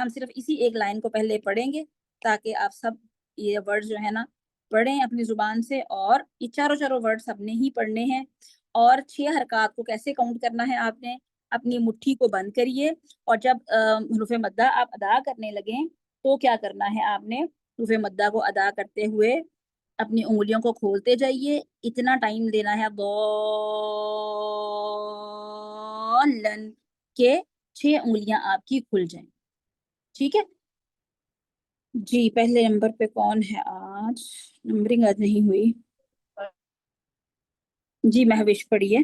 ہم صرف اسی ایک لائن کو پہلے پڑھیں گے تاکہ آپ سب یہ ورڈ جو ہے نا پڑھیں اپنی زبان سے، اور یہ چاروں ورڈ سب نے ہی پڑھنے ہیں۔ اور 6 حرکات کو کیسے کاؤنٹ کرنا ہے، آپ نے اپنی مٹھی کو بند کریے، اور جب حروف مدہ آپ ادا کرنے لگیں تو کیا کرنا ہے، آپ نے حروف مدہ کو ادا کرتے ہوئے اپنی انگلیوں کو کھولتے جائیے، اتنا ٹائم دینا ہے ضالن کے 6 انگلیاں آپ کی کھل جائیں، ٹھیک ہے جی۔ پہلے نمبر پہ کون ہے آج؟ نمبرنگ آج نہیں ہوئی جی، مہوش پڑھیے۔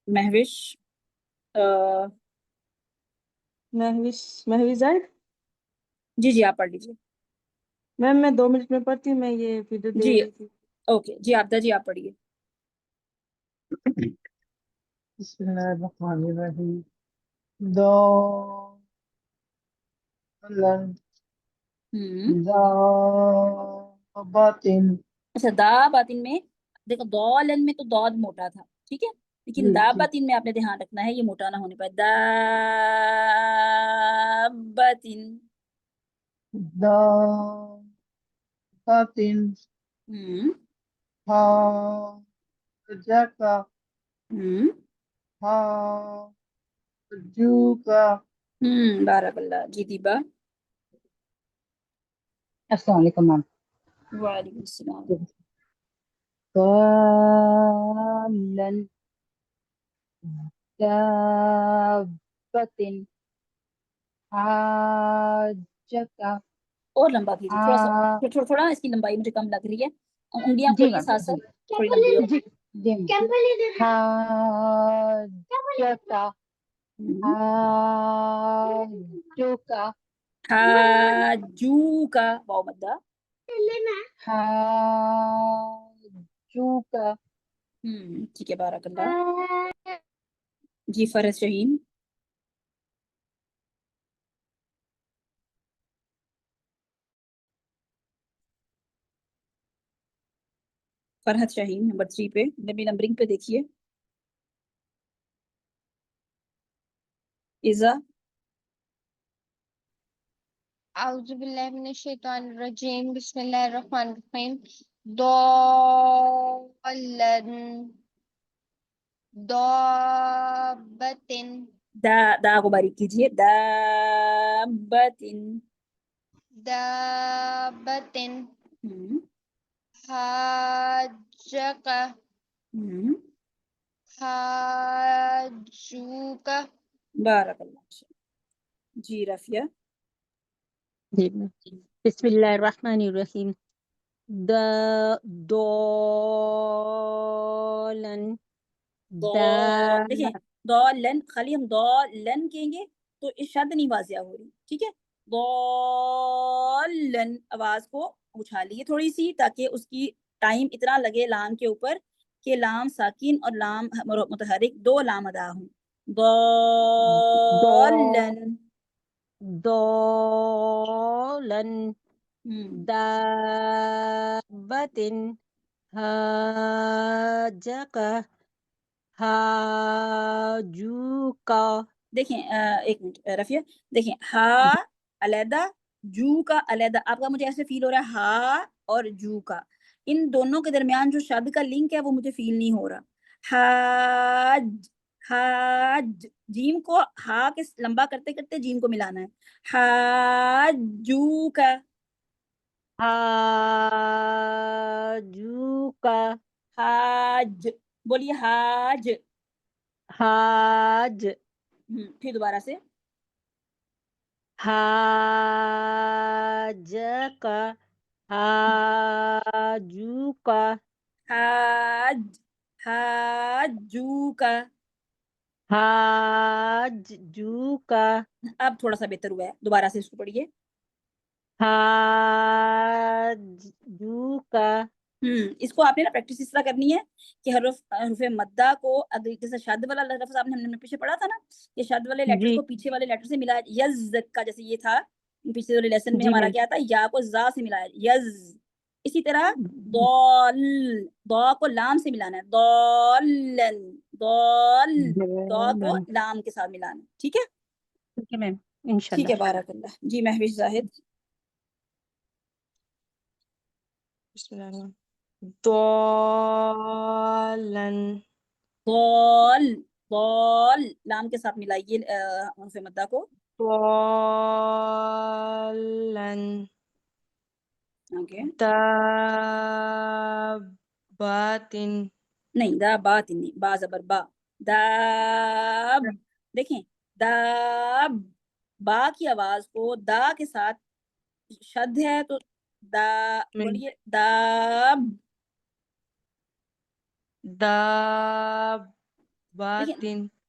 مہوش مہوش زائد جی جی آپ پڑھ لیجیے۔ میم میں 2 منٹ میں پڑھتی ہوں، میں یہ ویڈیو دے جی رہی تھی۔ اوکے جی، آبدہ جی آپ پڑھیے۔ بسم اللہ الرحمن الرحیم۔ ضالن ضابطن۔ اچھا، دا باطن میں دیکھو، دولن میں تو دود موٹا تھا، ٹھیک ہے، لیکن جی دا جی باطن میں آپ نے دھیان رکھنا ہے یہ موٹا نہ ہونے پائے، دا باطن۔ ضابطن حاجکا حاجوکا۔ بارک اللہ جی دیبا۔ السلام علیکم میم۔ وعلیکم السلام۔ ضالن ضابطن حاجکا۔ اور لمبا کیجیے تھوڑا سا، تھوڑا اس کی لمبائی مجھے کم لگ رہی ہے، انگلیاں جی کھولئے میم ساتھ جی ساتھ تھوڑی لمبی ہو۔ جی جی حاجکا حاجوکا حاجوکا واو مدہ۔ حاجوکا۔ ٹھیک ہے بارک اللہ جی۔ فرح شہین۔ فرحت شاہین نمبر 3 پہ، نمبرنگ پہ دیکھیے۔ ایزا۔ اعوذ باللہ من الشیطان الرجیم، بسم اللہ الرحمن الرحیم۔ ضالن ضابطن دا کو باریک کیجیے، دابتن۔ دابطن حاجکا حاجوکا۔ بارک اللہ جی۔ رافیہ۔ بسم اللہ الرحمن الرحیم۔ دولن دیکھیں دولن، خالی ہم دولن کہیں گے تو اس شد نہیں واضح ہو رہی، ٹھیک ہے، دولن آواز کو اچھالیے تھوڑی سی تاکہ اس کی ٹائم اتنا لگے لام کے اوپر کہ لام ساکن اور لام متحرک 2 لام ادا ہوں۔ دولن دولن دابتن حاجکا حاجوکا۔ دیکھیں ایک منٹ رفیہ، دیکھیں ہا علیحدہ، جو کا علیحدہ، آپ کا مجھے ایسے فیل ہو رہا ہے ہا اور جو کا، ان دونوں کے درمیان جو شد کا لنک ہے وہ مجھے فیل نہیں ہو رہا۔ حاج حاج، جیم کو ہا کے لمبا کرتے کرتے جیم کو ملانا ہے، حاجو کا حاجوکا حاج، بولیے حاج، حاج پھر دوبارہ سے حاجکا حاجوکا حاج حاجوکا۔ حاجوکا اب تھوڑا سا بہتر ہوا ہے، دوبارہ سے اس کو پڑھیے۔ حاجوکا۔ اس کو آپ نے نا پریکٹس اس طرح کرنی ہے کہ حروف مدہ کو اگر جیسے شد والا لفظ آپ نے ہم نے پیچھے پڑھا تھا نا کہ شد والے لیٹر جی کو پیچھے والے لیٹر سے ملایا، یز کا جیسے یہ تھا پچھلے والے لیسن میں جی ہمارا میم کیا تھا، یا کو زا سے ملایا، یز، اسی طرح دول، دو کو لام سے ملانا ہے، دولن، دول، دو کو لام کے ساتھ ملانا ہے، ٹھیک ہے؟ ٹھیک ہے میم ٹھیک انشاءاللہ. ہے، بارک اللہ. جی محوش زاہد. بسم اللہ الرحمن ضالن دول، دول لام کے ساتھ ملائیے حروف مدہ کو. ضالن اوکے، داباتن نہیں دا بات نہیں، با زبر با، داب. دیکھیں داب، با کی آواز کو دا کے ساتھ شد ہے تو دا بولیے داب. داباتن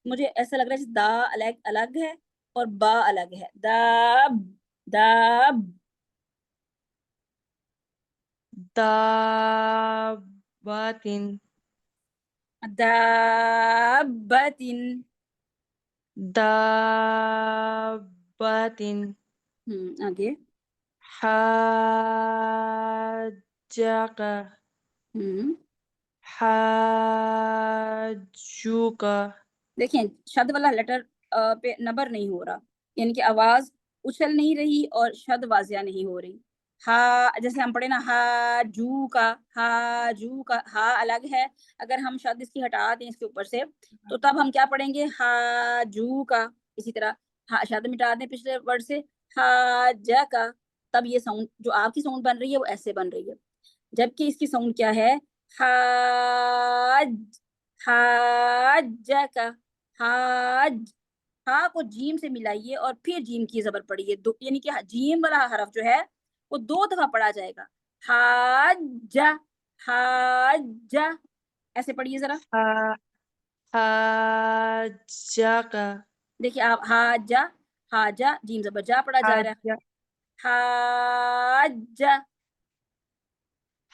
مجھے ایسا لگ رہا ہے دا الگ الگ ہے اور با الگ ہے. داب، داب، داباتن دابتن. داباتن آگے. حاجک حاجوک دیکھیں شد والا لیٹر پہ نبر نہیں ہو رہا، یعنی کہ آواز اچھل نہیں رہی اور شد واضح نہیں ہو رہی. ہا جیسے ہم پڑھے نا ہا جو کا، ہا جو کا، ہا الگ ہے. اگر ہم شد اس کی ہٹا دیں اس کے اوپر سے تو تب ہم کیا پڑھیں گے؟ ہا جو کا. اسی طرح شد مٹا دیں پچھلے ورڈ سے، ہا جا کا، تب یہ ساؤنڈ جو آپ کی ساؤنڈ بن رہی ہے وہ ایسے بن رہی ہے. جبکہ اس کی ساؤنڈ کیا ہے؟ حاج، حاجہ کا، حاج. ہا کو جیم سے ملائیے اور پھر جیم کی زبر پڑھیے، یعنی کہ جیم والا حرف جو ہے وہ 2 دفعہ پڑھا جائے گا. حاجہ، حاجہ، ایسے پڑھیے ذرا. حاجک دیکھیے آپ حاجہ، حاجہ جیم زبر جا پڑھا جا رہا ہے. حاجہ.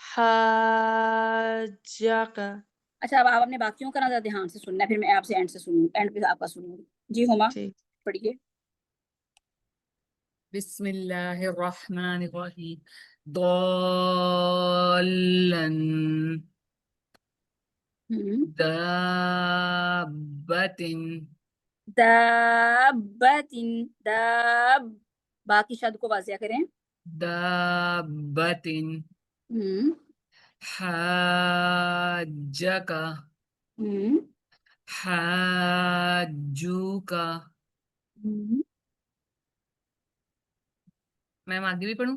حاجک. اچھا اب آپ اپنے باقیوں کا نظر دھیان سے سننا ہے، پھر میں آپ سے اینڈ سے سنوں، اینڈ پہ آپ کا سنوں گی. جی ہما پڑھیے. بسم اللہ الرحمن الرحیم. ضالن دابتن دابتن، داب، باقی شد کو واضح کریں. دابتن حاجک حاجوک. میم آگے بھی پڑھوں؟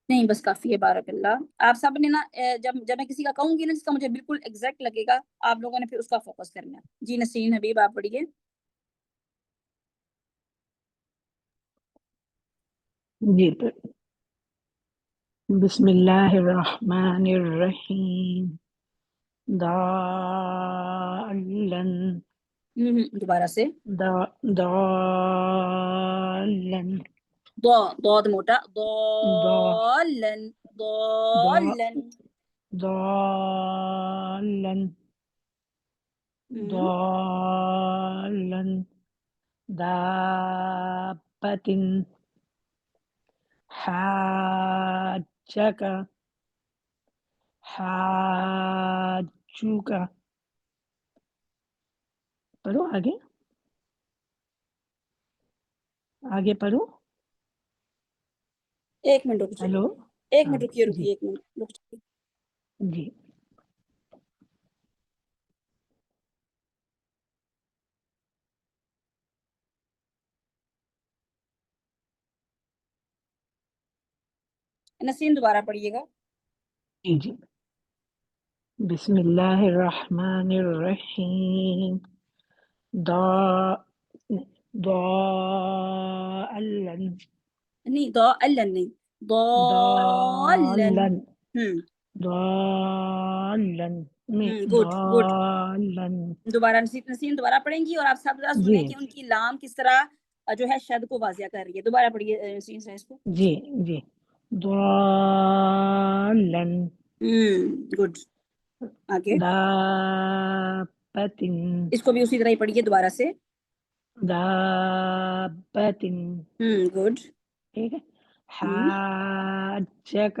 نہیں بس کافی ہے، بارک اللہ. آپ سب نے نا جب میں کسی کا کہوں گی نا جس کا مجھے بالکل ایگزیکٹ لگے گا، آپ لوگوں نے پھر اس کا فوکس کرنا ہے. جی نسرین حبیب آپ پڑھیے. جی بسم اللہ الرحمن الرحیم. دالن دوبارہ سے. دالن دود موٹا، دولن، دولن. دالن دالن دابتن حاجک حاجوک. پڑھو آگے، آگے پڑھو. ایک منٹ رک جائیے، ہیلو ایک منٹ رکیے، جی ایک منٹ رک جائیے. جی نسرین دوبارہ پڑھیے گا. جی بسم اللہ الرحمن الرحیم. ضالن نہیں دولن نہیں، دولن. ضالن گڈ گڈ. ضالن. دوبارہ نسیم دوبارہ پڑھیں گی اور آپ سب ذرا جی سنیں کہ ان کی لام کس طرح جو ہے شد کو واضح کر رہی ہے. دوبارہ پڑھیے نسیم سے اس کو. جی جی ضالن گڈ. آگے دابتن اس کو بھی اسی طرح ہی پڑھیے دوبارہ سے. دابتن. گڈ. ٹھیک ہے. حاجک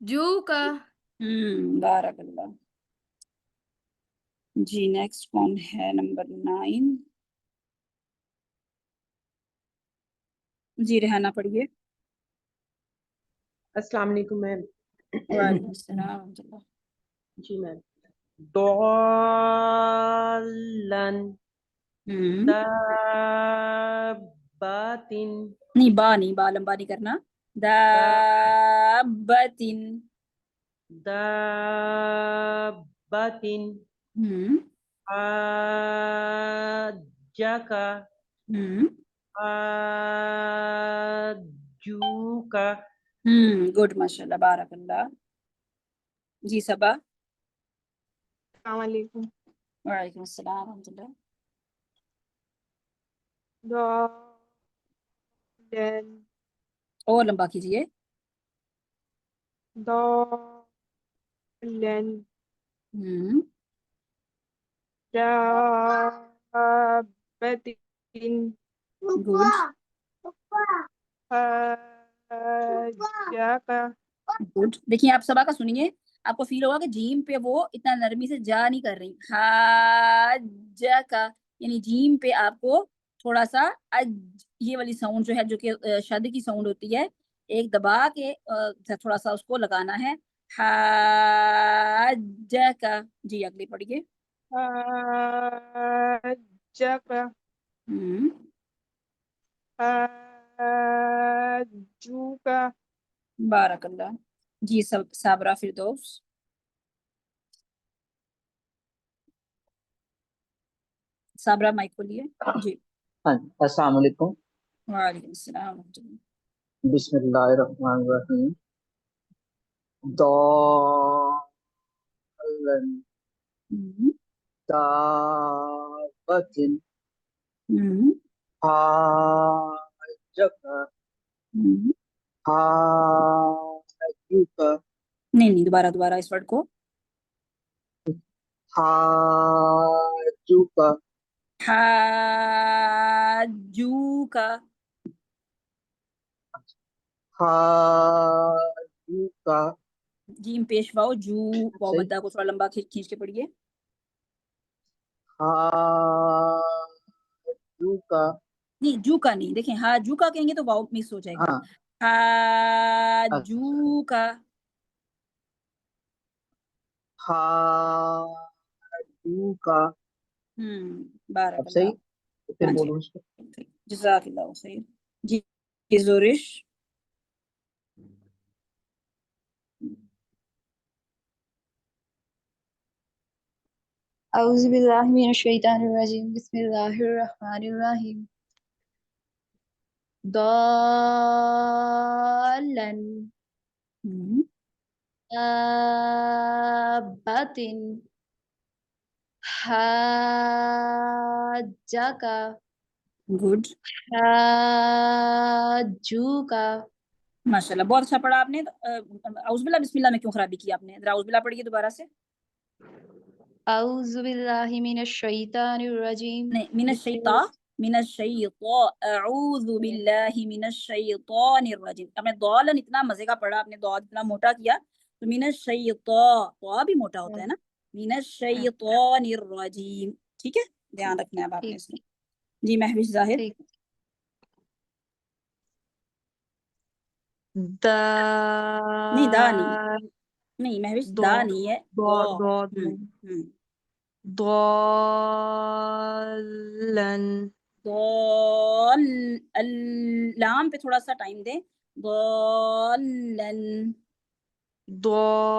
جوکا. بارک اللہ. جی نیکسٹ کون ہے نمبر 9؟ جی ریحانہ پڑھیے. السلام علیکم میم. وعلیکم السلام ورحمۃ اللہ. جی میم. ضالن داباتن نہیں با نہیں، با لمبا نہیں کرنا. دابتن. داباتن حاجکا حاجوکا. گڈ ماشاء اللہ بارک اللہ. جی صبا. السلام علیکم. وعلیکم السلام ورحمۃ اللہ. ضالن اور لمبا کیجیے. ضالن ہم، دابتن گڈ حاجکا. گڈ. دیکھیے آپ صبا کا سنیے، آپ کو فیل ہوگا کہ جیم پہ وہ اتنا نرمی سے جا نہیں کر رہی. حاجہ کا یعنی جیم پہ آپ کو تھوڑا سا یہ والی ساؤنڈ جو ہے، جو کہ شد کی ساؤنڈ ہوتی ہے، ایک دبا کے تھوڑا سا اس کو لگانا ہے. حاجہ کا. جی اگلی پڑھیے. حاجکا حاجوکا. بارک اللہ. جی صابرہ فردوس. صابرہ مائک کھولیے. جی. ہاں السلام علیکم. وعلیکم السلام ورحمۃ اللہ. بسم اللہ الرحمن الرحیم. ضالن دابتن حاجکا حاجوکا. نہیں دوبارہ اس ورڈ کو. حاجوکا. حاجوکا. حاجوکا. جیم پیش واؤ جو واؤ مدہ کو تھوڑا لمبا کھینچ کے پڑھیے. حاجوکا. نہیں جو کا نہیں، دیکھیں جو کا کہیں گے تو واؤ مس ہو جائے گا. ہاں حاجوکا. حاجوکا. بارک اب صحیح اللہ. پھر ہاں جی بولوں اس کو. جزاک اللہ خیر. جی زورش. اعوذ باللہ من الشیطان الرجیم بسم اللہ الرحمن الرحیم. ضالن دابتن حاجکا گڈ حاجوکا. ماشاء اللہ بہت اچھا پڑھا آپ نے. اعوذ باللہ بسم اللہ میں کیوں خرابی کی آپ نے؟ ذرا اعوذ باللہ پڑھیے دوبارہ سے. اعوذ باللہ من الشیطان الرجیم نہیں من الشیطان، من الشیطان. اعوذ باللہ من الشیطان الرجیم. آپ نے ضالن اتنا مزے کا پڑھا، آپ نے ضاد اتنا موٹا کیا، تو من الشیطان تو بھی موٹا ہوتا ہے نا. من الشیطان الرجیم. ٹھیک ہے، دھیان رکھنا ہے اب آپ نے اس میں. جی محوش ظاہر. نہیں دا نہیں محوش دا نہیں ہے. ضالن لام پہ تھوڑا سا ٹائم دیں. ضالن ضالن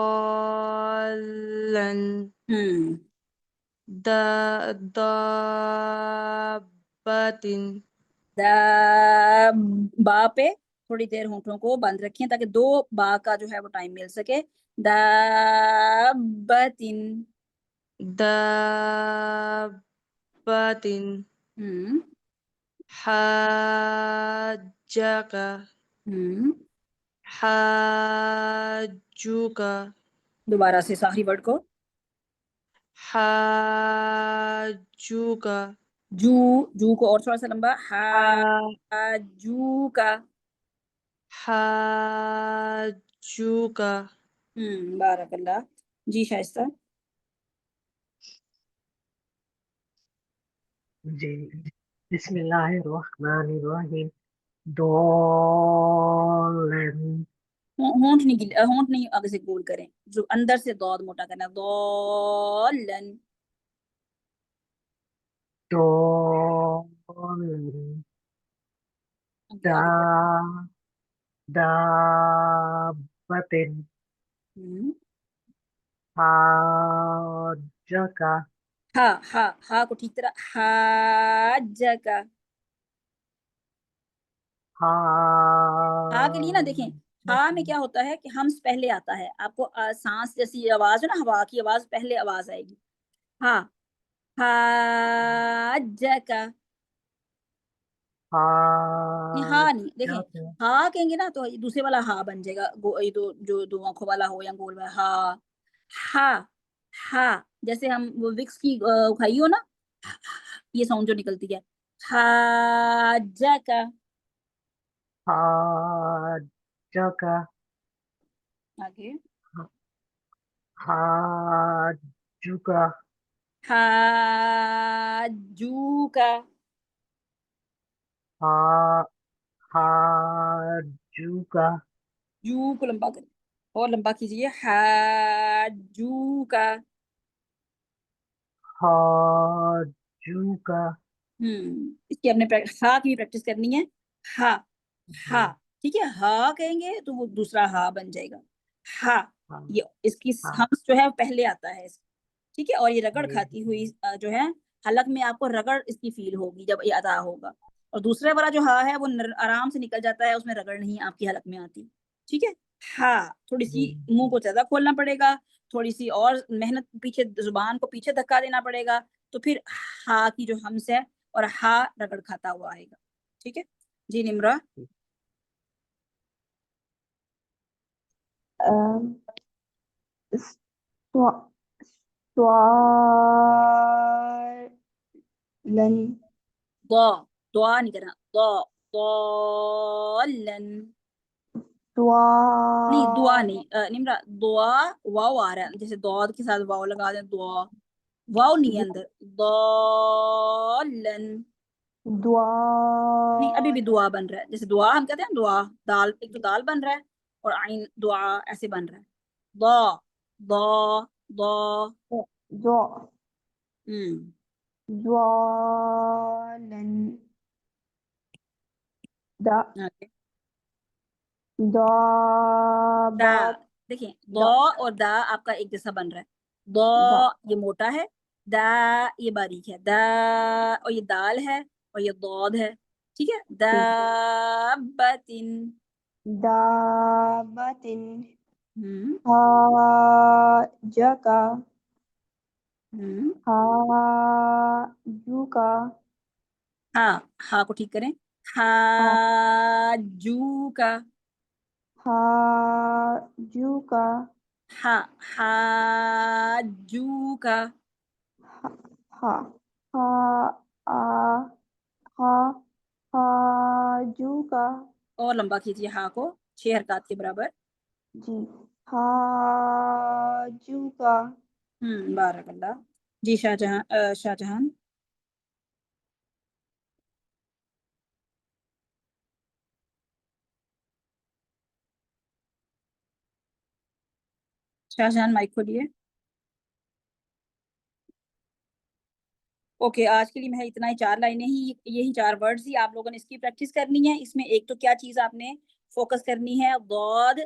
دابتن. با پہ تھوڑی دیر ہونٹوں کو بند رکھیں تاکہ دو با کا جو ہے وہ ٹائم مل سکے. دابتن دابتن حاجکا حاجوکا. دوبارہ سے آخری ورڈ کو. حاجوکا. جو کو اور تھوڑا سا لمبا. حاجوکا. حاجوکا. بارک اللہ. جی شائستہ. جی بسم اللہ الرحمن الرحیم دولن ہونٹ نہیں آگے سے گول کریں, جو اندر سے دود موٹا کرنا. دولن. دولن آگے آگے دا کریں. دابتن ہم. حاجکا ہا کو ٹھیک طرح حاجکا. ہا کے لیے نا دیکھیں, ہا میں کیا ہوتا ہے کہ ہمس پہلے آتا ہے. آپ کو سانس جیسی آواز ہے نا, ہوا کی آواز پہلے آواز آئے گی. ہا حاجکا. ہا نہیں دیکھیں, ہا کہیں گے نا تو دوسرے والا ہا بن جائے گا, یہ جو دو آنکھوں والا ہو یا گول والا. ہا ہا ہا جیسے ہم وہ وکس کی کھائی ہو نا, یہ ساؤنڈ جو نکلتی ہے. حاجکا. حاجکا آگے. حاجکا حاجوکا. حاجوکا جو کو لمبا کریں اور لمبا کیجیے. حاجوکا. حاجوکا اس کی اپنے ہا کی بھی پریکٹس کرنی ہے. ہا ہا ٹھیک ہے. ہا کہیں گے تو وہ دوسرا ہا بن جائے گا. ہا یہ اس کی ہمس جو ہے پہلے آتا ہے, ٹھیک ہے. اور یہ رگڑ کھاتی ہوئی جو ہے حلق میں آپ کو رگڑ اس کی فیل ہوگی جب یہ ادا ہوگا. اور دوسرے والا جو ہا ہے وہ آرام سے نکل جاتا ہے, اس میں رگڑ نہیں آپ کی حلق میں آتی. ٹھیک ہے. ہا تھوڑی سی منہ کو زیادہ کھولنا پڑے گا, تھوڑی سی اور محنت, پیچھے زبان کو پیچھے دھکا دینا پڑے گا, تو پھر ہا کی جو ہمس ہے اور ہا رگڑ کھاتا ہوا آئے گا. ٹھیک ہے جی نمرہ. سوالن دعا نہیں کرنا. ضالن نہیں, دعا نہیں نمرہ. دعا واو آ رہا ہے, جیسے دود کے ساتھ واو لگا دیں. دعا واو نہیں ہے اندر. ضالن نہیں, ابھی بھی دعا بن رہا ہے. جیسے دعا ہم کہتے ہیں دعا, دال ایک تو دال بن رہا ہے اور عین دعا ایسے بن رہا ہے. ضا ضا ضالن دا دا دیکھیں, دا اور دا آپ کا ایک جیسا بن رہا ہے. دا یہ موٹا ہے, دا یہ باریک ہے. دا اور یہ دال ہے اور یہ ضاد ہے. ٹھیک ہے. دابتن دابتن ہم حاجکا ہم حاجوکا ہا کو ٹھیک کریں. حاجوکا. حاجوکا حاجوکا. حاجوکا اور لمبا کیجیے ہا کو 6 حرکات کے برابر. جی. حاجوکا بارک اللہ. جی شاہجہان. شاہجہان مائک کھولیے. اوکے, آج کے لیے میں اتنا ہی, 4 لائنیں ہی, یہی 4 ورڈز ہی آپ لوگوں نے اس کی پریکٹس کرنی ہے. اس میں ایک تو کیا چیز آپ نے فوکس کرنی ہے, ضاد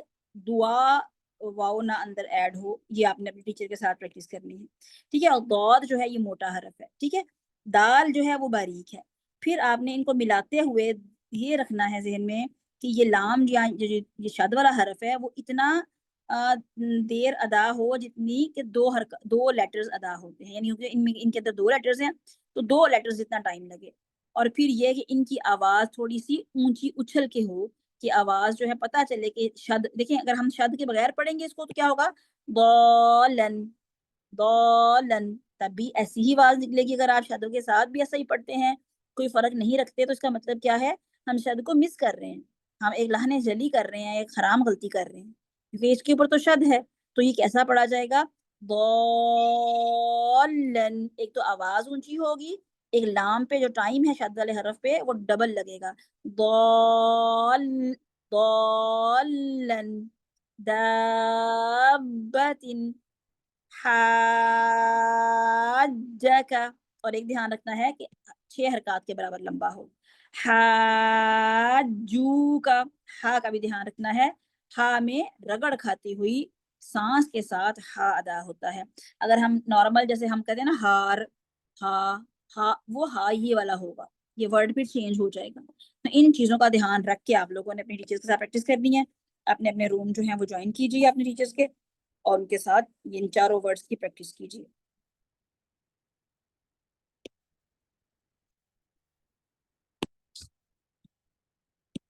دعا واو نہ اندر ایڈ ہو, یہ آپ نے اپنے ٹیچر کے ساتھ پریکٹس کرنی ہے. ٹھیک ہے. اور ضاد جو ہے یہ موٹا حرف ہے. ٹھیک ہے. دال جو ہے وہ باریک ہے. پھر آپ نے ان کو ملاتے ہوئے یہ رکھنا ہے ذہن میں کہ یہ لام یہ شد والا حرف ہے وہ اتنا دیر ادا ہو جتنی کہ 2 لیٹرز ادا ہوتے ہیں, یعنی ان کے اندر 2 لیٹرز ہیں تو 2 لیٹرز جتنا ٹائم لگے. اور پھر یہ کہ ان کی آواز تھوڑی سی اونچی اچھل کے ہو, کہ آواز جو ہے پتہ چلے کہ شد. دیکھیں اگر ہم شد کے بغیر پڑھیں گے اس کو تو کیا ہوگا, ضالن ضالن, تب بھی ایسی ہی آواز نکلے گی. اگر آپ شد کے ساتھ بھی ایسا ہی پڑھتے ہیں, کوئی فرق نہیں رکھتے, تو اس کا مطلب کیا ہے, ہم شد کو مس کر رہے ہیں, ہم ایک لہن جلی کر رہے ہیں, ایک حرام غلطی کر رہے ہیں, کیونکہ اس کے اوپر تو شد ہے. تو یہ کیسا پڑھا جائے گا؟ ضالن، ایک تو آواز اونچی ہوگی، ایک لام پہ جو ٹائم ہے شد والے حرف پہ وہ ڈبل لگے گا، ضالن دابت حاجک، اور ایک دھیان رکھنا ہے کہ 6 حرکات کے برابر لمبا ہو، حاجو کا، ہا کا بھی دھیان رکھنا ہے، ہا میں رگڑ کھاتی ہوئی سانس کے ساتھ ہا ادا ہوتا ہے۔ اگر ہم نارمل جیسے ہم کہتے ہیں نا ہار، ہا ہا، وہ ہا ہی والا ہوگا، یہ ورڈ پھر چینج ہو جائے گا۔ تو ان چیزوں کا دھیان رکھ کے آپ لوگوں نے اپنے ٹیچرز کے ساتھ پریکٹس کرنی ہے، اپنے اپنے روم جو ہیں وہ جوائن کیجیے اپنے ٹیچرز کے، اور ان کے ساتھ ان چاروں ورڈز کی پریکٹس کیجیے۔